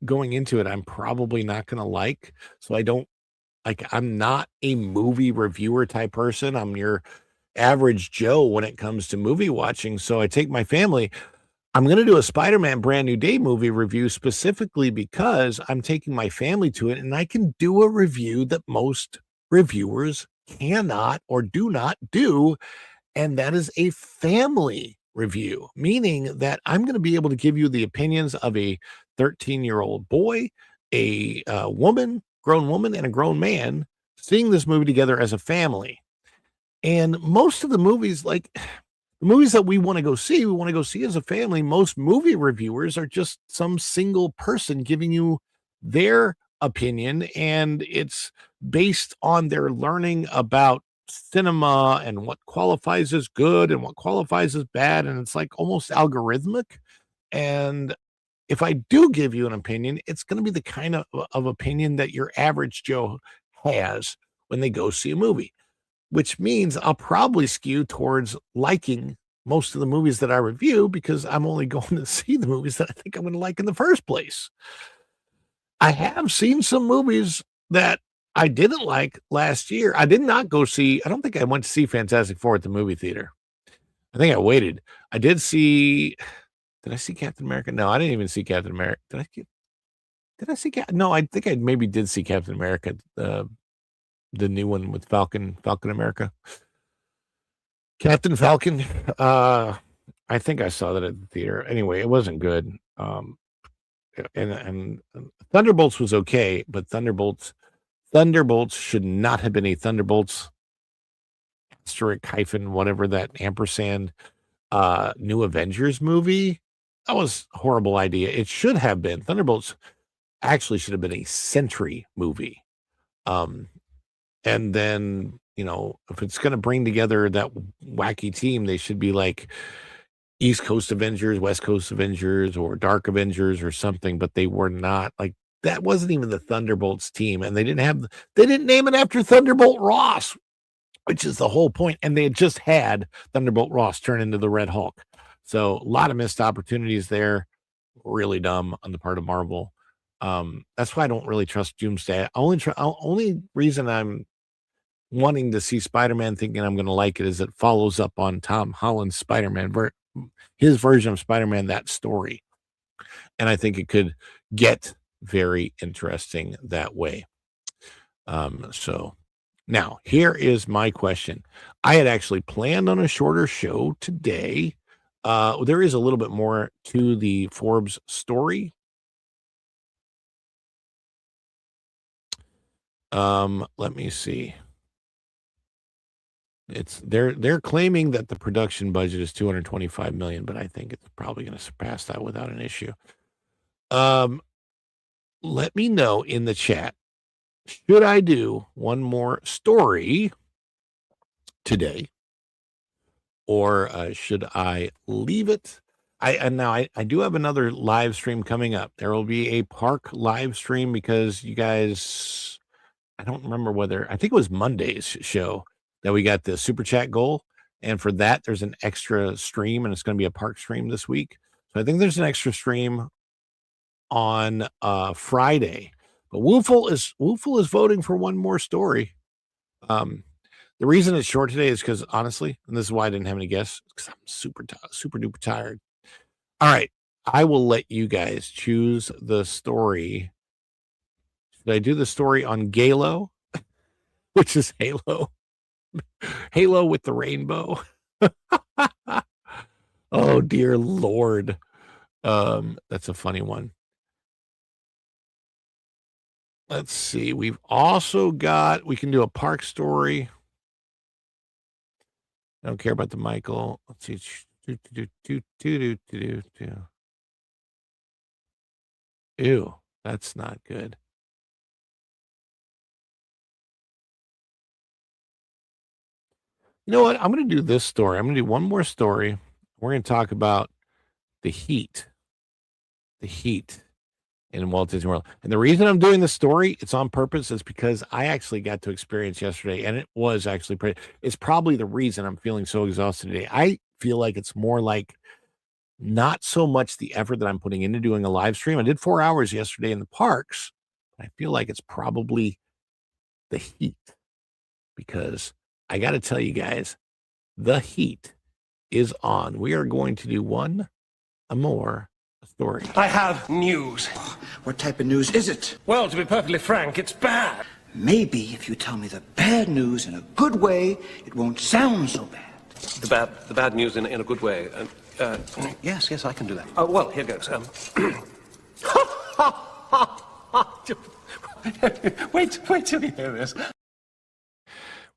S7: going into it, I'm probably not going to like. So I'm not a movie reviewer type person. I'm your average Joe when it comes to movie watching. So I take my family. I'm going to do a Spider-Man Brand New Day movie review specifically because I'm taking my family to it, and I can do a review that most reviewers cannot or do not do. And that is a family review, meaning that I'm going to be able to give you the opinions of a 13-year-old boy, a grown woman, and a grown man seeing this movie together as a family. And most of the movies, like the movies that we want to go see as a family, most movie reviewers are just some single person giving you their opinion, and it's based on their learning about cinema and what qualifies as good and what qualifies as bad, and it's like almost algorithmic. And if I do give you an opinion, it's going to be the kind of opinion that your average Joe has when they go see a movie, which means I'll probably skew towards liking most of the movies that I review because I'm only going to see the movies that I think I'm going to like in the first place. I have seen some movies that I didn't like last year. I don't think I went to see Fantastic Four at the movie theater. I think I waited. Did I see Captain America? No, I didn't even see Captain America. Did I see No, I think I maybe did see Captain America, the new one with Falcon America. Captain Falcon. I think I saw that at the theater. Anyway, it wasn't good. And Thunderbolts was okay, but Thunderbolts should not have been a Thunderbolts * whatever that ampersand New Avengers movie. That was a horrible idea. It should have been Thunderbolts actually should have been a Sentry movie. And then, you know, if it's going to bring together that wacky team, they should be like East Coast Avengers, West Coast Avengers, or Dark Avengers or something, but they were not. Like, that wasn't even the Thunderbolts team, and they didn't name it after Thunderbolt Ross, which is the whole point. And they had just had Thunderbolt Ross turn into the Red Hulk. So a lot of missed opportunities there. Really dumb on the part of Marvel. That's why I don't really trust Doomsday. Only reason I'm wanting to see Spider-Man thinking I'm going to like it is it follows up on Tom Holland's Spider-Man, his version of Spider-Man, that story. And I think it could get very interesting that way. So now here is my question. I had actually planned on a shorter show today. There is a little bit more to the Forbes story. Let me see. They're claiming that the production budget is $225 million, but I think it's probably going to surpass that without an issue. Let me know in the chat. Should I do one more story today, or should I leave it? I do have another live stream coming up. There will be a park live stream because you guys, I don't remember I think it was Monday's show that we got the super chat goal. And for that, there's an extra stream, and it's going to be a park stream this week. So I think there's an extra stream on Friday. But Woofle is voting for one more story. The reason it's short today is because, honestly, and this is why I didn't have any guests, because I'm super duper tired. All right, I will let you guys choose the story. Should I do the story on Galo, which is Halo? Halo with the rainbow. Oh, dear Lord. That's a funny one. let's see. We've also got, we can do a park story. I don't care about the Michael. Let's see. Ew, that's not good. You know what? I'm going to do this story. I'm going to do one more story. We're going to talk about the heat in Walt Disney World. And the reason I'm doing this story, it's on purpose, is because I actually got to experience yesterday, and it was actually pretty. It's probably the reason I'm feeling so exhausted today. I feel like it's more like not so much the effort that I'm putting into doing a live stream. I did 4 hours yesterday in the parks. I feel like it's probably the heat, because I got to tell you guys, the heat is on. We are going to do one more story.
S11: I have news.
S12: What type of news is it?
S11: Well, to be perfectly frank, it's bad.
S12: Maybe if you tell me the bad news in a good way, it won't sound so bad.
S11: The bad news in a good way.
S12: Yes, I can do that.
S11: Oh, well, here goes. Wait till you hear this.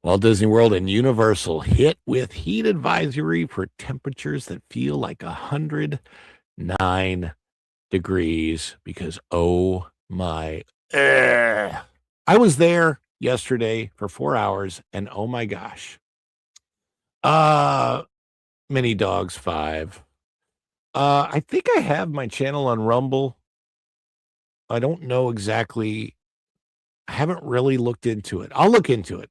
S7: Walt Disney World and Universal hit with heat advisory for temperatures that feel like 109 degrees because, oh my, I was there yesterday for 4 hours and oh my gosh. Mini Dogs 5. I think I have my channel on Rumble. I don't know exactly. I haven't really looked into it. I'll look into it.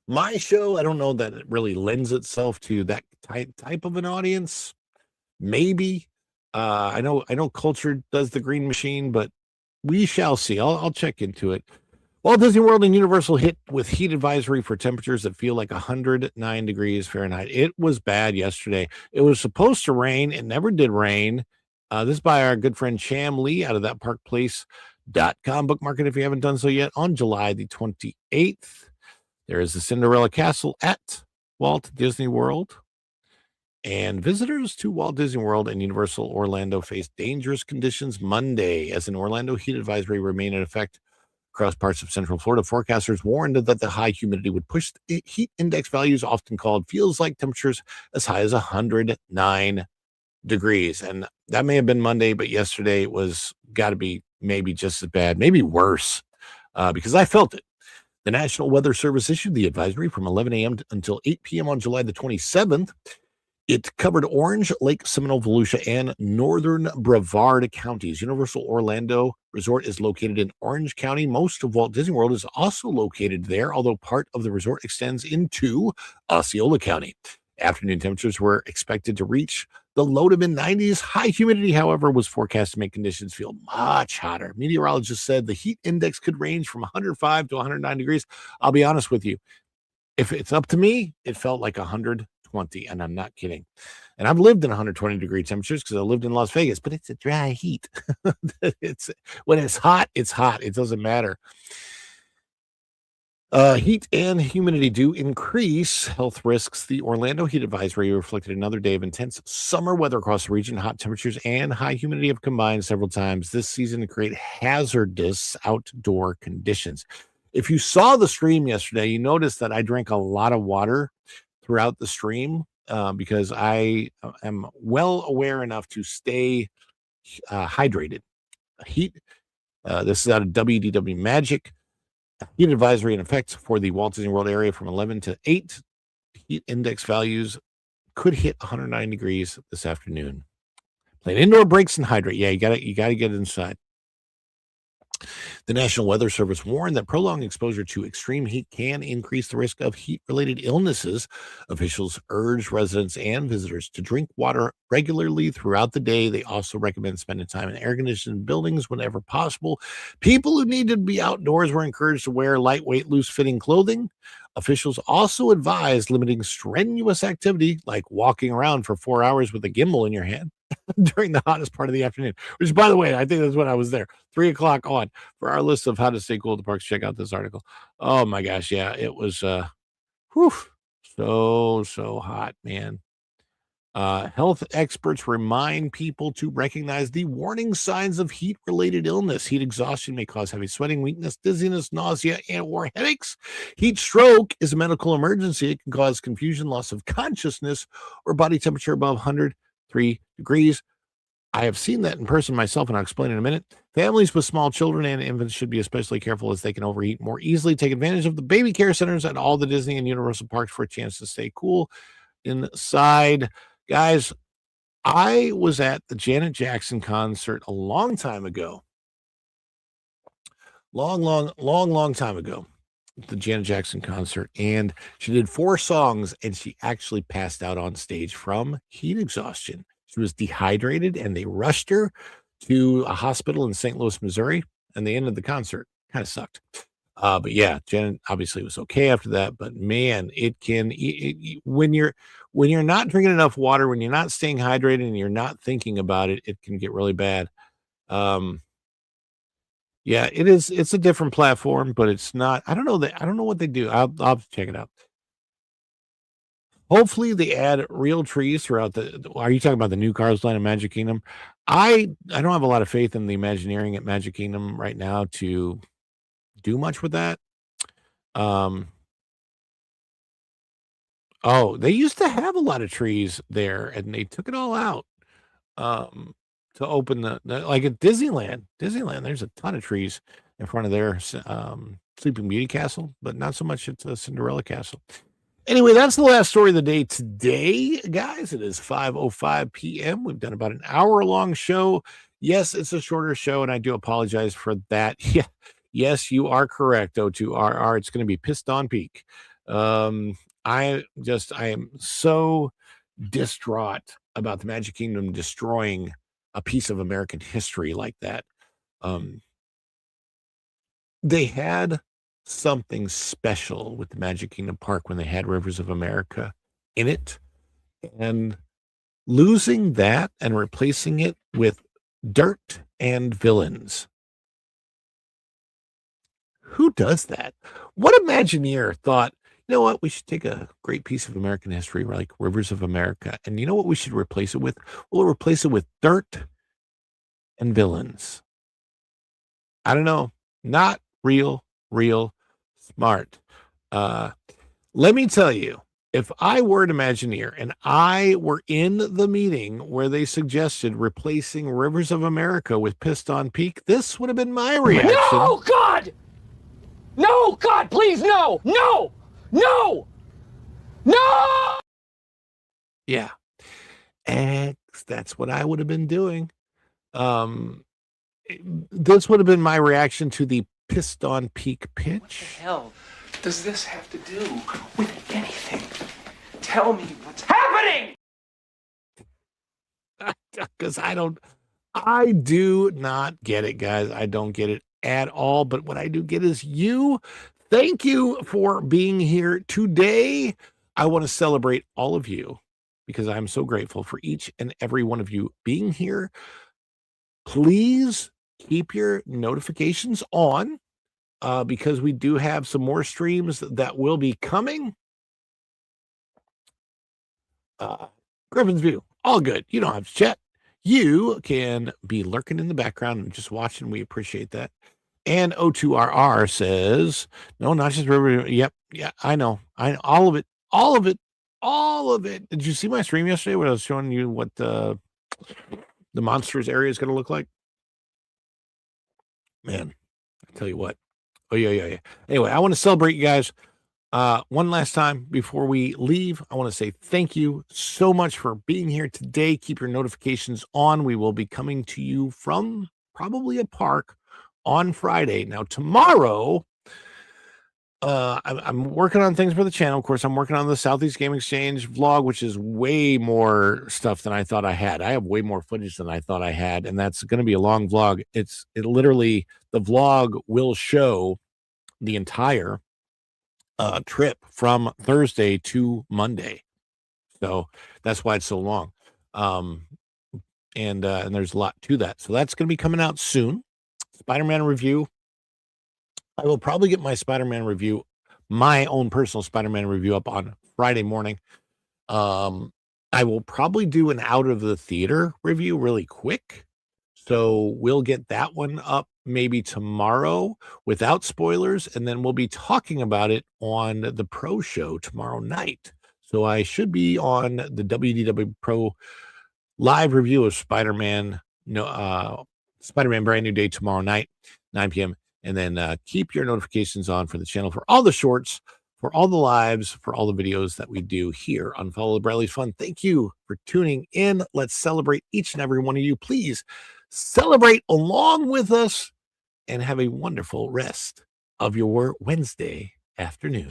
S7: My show, I don't know that it really lends itself to that type of an audience. Maybe. I know Culture does the Green Machine, but we shall see. I'll check into it. Walt Disney World and Universal hit with heat advisory for temperatures that feel like 109 degrees Fahrenheit. It was bad yesterday. It was supposed to rain. It never did rain. This is by our good friend Cham Lee out of thatparkplace.com. Bookmark it if you haven't done so yet. On July the 28th, there is the Cinderella Castle at Walt Disney World. And visitors to Walt Disney World and Universal Orlando face dangerous conditions Monday as an Orlando heat advisory remained in effect across parts of Central Florida. Forecasters warned that the high humidity would push heat index values, often called feels like temperatures, as high as 109 degrees. And that may have been Monday, but yesterday it was got to be maybe just as bad, maybe worse, because I felt it. The National Weather Service issued the advisory from 11 a.m. until 8 p.m. on July the 27th. It covered Orange, Lake Seminole, Volusia, and northern Brevard counties. Universal Orlando Resort is located in Orange County. Most of Walt Disney World is also located there, although part of the resort extends into Osceola County. Afternoon temperatures were expected to reach the low to mid-90s. High humidity, however, was forecast to make conditions feel much hotter. Meteorologists said the heat index could range from 105 to 109 degrees. I'll be honest with you. If it's up to me, it felt like 120, and I'm not kidding. And I've lived in 120 degree temperatures because I lived in Las Vegas, but it's a dry heat. When it's hot, it's hot. It doesn't matter. Heat and humidity do increase health risks. The Orlando heat advisory reflected another day of intense summer weather across the region. Hot temperatures and high humidity have combined several times this season to create hazardous outdoor conditions. If you saw the stream yesterday, you noticed that I drank a lot of water throughout the stream because I am well aware enough to stay hydrated. Heat. This is out of WDW Magic. Heat advisory in effect for the Walt Disney World area from 11 to 8. Heat index values could hit 109 degrees this afternoon. Plan indoor breaks and hydrate. Yeah, you gotta get inside. The National Weather Service warned that prolonged exposure to extreme heat can increase the risk of heat-related illnesses. Officials urged residents and visitors to drink water regularly throughout the day. They also recommend spending time in air-conditioned buildings whenever possible. People who needed to be outdoors were encouraged to wear lightweight, loose-fitting clothing. Officials also advised limiting strenuous activity like walking around for 4 hours with a gimbal in your hand during the hottest part of the afternoon, which, by the way, I think that's when I was there. 3 o'clock on. For our list of how to stay cool at the parks, check out this article. Oh my gosh, yeah, it was so hot, man. Health experts remind people to recognize the warning signs of heat-related illness. Heat exhaustion may cause heavy sweating, weakness, dizziness, nausea, or headaches. Heat stroke is a medical emergency. It can cause confusion, loss of consciousness, or body temperature above 103 degrees. I have seen that in person myself, and I'll explain in a minute. Families with small children and infants should be especially careful as they can overheat more easily. Take advantage of the baby care centers at all the Disney and Universal parks for a chance to stay cool inside. Guys, I was at the Janet Jackson concert a long time ago. Long time ago. The Janet Jackson concert. And she did 4 songs, and she actually passed out on stage from heat exhaustion. She was dehydrated, and they rushed her to a hospital in St. Louis, Missouri, and they ended the concert. Kind of sucked. But yeah, Janet obviously was okay after that. But man, it can when you're not drinking enough water, when you're not staying hydrated, and you're not thinking about it, it can get really bad. Yeah, it is. It's a different platform, but it's not. I don't know what they do. I'll have to check it out. Hopefully, they add real trees throughout the. Are you talking about the new Cars line in Magic Kingdom? I don't have a lot of faith in the Imagineering at Magic Kingdom right now to do much with that. Oh, they used to have a lot of trees there, and they took it all out to open the like at Disneyland. There's a ton of trees in front of their Sleeping Beauty Castle, but not so much at the Cinderella Castle. Anyway, that's the last story of the day today, guys. It is 5:05 p.m. We've done about an hour-long show. Yes, it's a shorter show, and I do apologize for that. Yeah. Yes, you are correct, O2RR. It's going to be pissed on peak. I am so distraught about the Magic Kingdom destroying a piece of American history like that. They had something special with the Magic Kingdom Park when they had Rivers of America in it, and losing that and replacing it with dirt and villains. Who does that? What Imagineer thought, you know what, we should take a great piece of American history like Rivers of America, and you know what we should replace it with? We'll replace it with dirt and villains. I don't know. Not real smart. Let me tell you, if I were an Imagineer and I were in the meeting where they suggested replacing Rivers of America with Pissed on Peak, this would have been my reaction.
S3: No, God! No, God, please, no! No! No! No!
S7: Yeah. That's what I would have been doing. This would have been my reaction to the Pissed on Peak pitch.
S11: What the hell does this have to do with anything? Tell me what's happening!
S7: Because I do not get it, guys. I don't get it at all. But what I do get is you. Thank you for being here today. I want to celebrate all of you because I'm so grateful for each and every one of you being here. Please keep your notifications on because we do have some more streams that will be coming. Griffin's View, all good. You don't have to chat. You can be lurking in the background and just watching. We appreciate that. And O2RR says, no, not just River. Yep. Yeah, I know. All of it. Did you see my stream yesterday when I was showing you what the monsters area is going to look like? Man, I tell you what. Oh, yeah. Anyway, I want to celebrate you guys. One last time before we leave, I want to say thank you so much for being here today. Keep your notifications on. We will be coming to you from probably a park on Friday. Now, tomorrow, I'm working on things for the channel. Of course, I'm working on the Southeast Game Exchange vlog, which is way more stuff than I thought I had. I have way more footage than I thought I had, and that's going to be a long vlog. It literally, the vlog will show the entire trip from Thursday to Monday. So that's why it's so long. And there's a lot to that. So that's going to be coming out soon. Spider-Man review. I will probably get my Spider-Man review, my own personal Spider-Man review up on Friday morning. I will probably do an out of the theater review really quick. So we'll get that one up maybe tomorrow without spoilers, and then we'll be talking about it on the Pro Show tomorrow night. So I should be on the WDW Pro live review of Spider-Man, Spider-Man Brand New Day tomorrow night, 9 p.m. And then keep your notifications on for the channel for all the shorts, for all the lives, for all the videos that we do here on Follow the Bradley's Fun. Thank you for tuning in. Let's celebrate each and every one of you. Please celebrate along with us and have a wonderful rest of your Wednesday afternoon.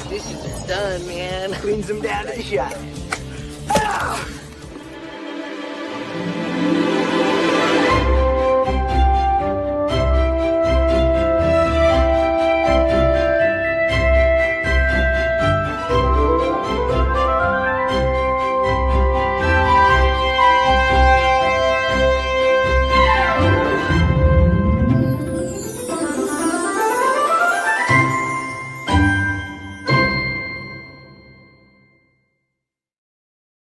S3: Dishes are done, man. Cleans them down to the shot.